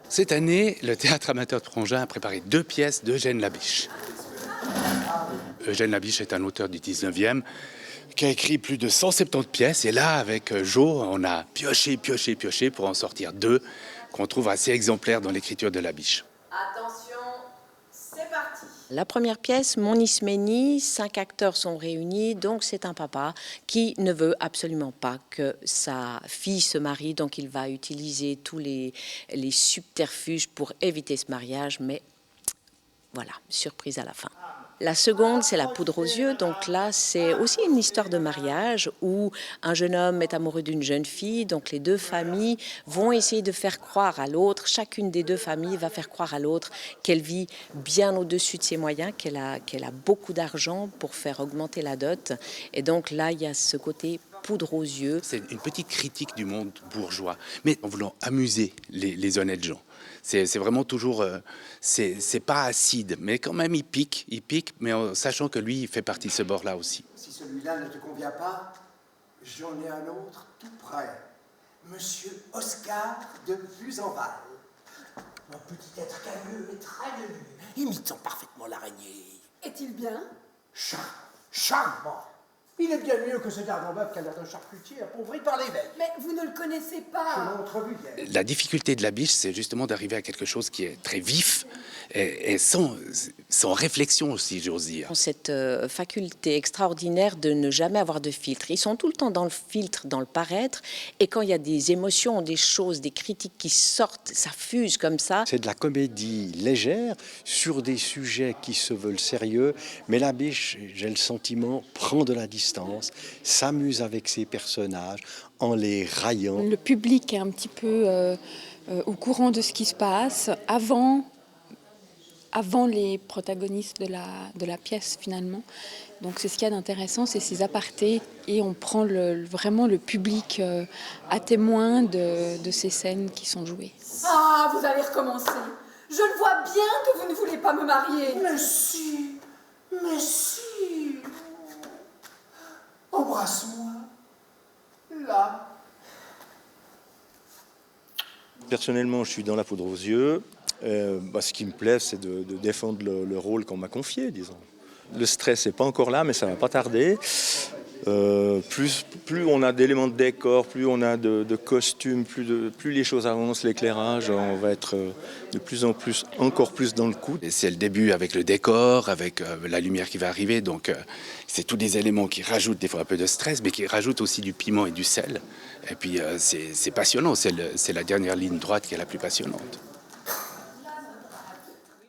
Cette année, le Théâtre amateur de Prangin a préparé 2 pièces d'Eugène Labiche. Eugène Labiche est un auteur du 19e qui a écrit plus de 170 pièces. Et là, avec Jo, on a pioché pour en sortir 2 qu'on trouve assez exemplaires dans l'écriture de Labiche. Attention, c'est parti. La première pièce, Mon Isménie, 5 acteurs sont réunis, donc c'est un papa qui ne veut absolument pas que sa fille se marie, donc il va utiliser tous les subterfuges pour éviter ce mariage, mais voilà, surprise à la fin. La seconde, c'est La poudre aux yeux. Donc là, c'est aussi une histoire de mariage où un jeune homme est amoureux d'une jeune fille. Donc les 2 familles vont essayer de faire croire à l'autre. Chacune des 2 familles va faire croire à l'autre qu'elle vit bien au-dessus de ses moyens, qu'elle a beaucoup d'argent pour faire augmenter la dot. Et donc là, il y a ce côté poudre aux yeux. C'est une petite critique du monde bourgeois, mais en voulant amuser les honnêtes gens. C'est vraiment toujours, c'est pas acide, mais quand même il pique, mais en sachant que lui, il fait partie de ce bord-là aussi. Si celui-là ne te convient pas, j'en ai un autre tout près. Monsieur Oscar de Buzenval. Un petit être calleux et très velu, imitant parfaitement l'araignée. Est-il bien? Charmant. Il est bien mieux que ce gardien-bœuf qui a l'air d'un charcutier appauvri par l'évêque. Mais vous ne le connaissez Je pas. l'ai entrevu hier. La difficulté de Labiche, c'est justement d'arriver à quelque chose qui est très vif et sans réflexion aussi, j'ose dire. Cette faculté extraordinaire de ne jamais avoir de filtre. Ils sont tout le temps dans le filtre, dans le paraître, et quand il y a des émotions, des choses, des critiques qui sortent, ça fuse comme ça. C'est de la comédie légère sur des sujets qui se veulent sérieux, mais Labiche, j'ai le sentiment, prend de la distance, s'amuse avec ses personnages en les raillant. Le public est un petit peu au courant de ce qui se passe avant les protagonistes de la pièce finalement. Donc c'est ce qu'il y a d'intéressant, c'est ces apartés et on prend vraiment le public à témoin de ces scènes qui sont jouées. Ah, vous allez recommencer. Je le vois bien que vous ne voulez pas me marier. Mais si. Embrasse-moi. Là. Personnellement, je suis dans La poudre aux yeux. Ce qui me plaît, c'est de défendre le rôle qu'on m'a confié, disons. Le stress n'est pas encore là, mais ça ne va pas tarder. Plus on a d'éléments de décor, plus on a de costumes, plus les choses avancent, l'éclairage, on va être de plus en plus, encore plus dans le coup. Et c'est le début avec le décor, avec la lumière qui va arriver, donc c'est tous des éléments qui rajoutent des fois un peu de stress, mais qui rajoutent aussi du piment et du sel. Et puis c'est passionnant, c'est la dernière ligne droite qui est la plus passionnante.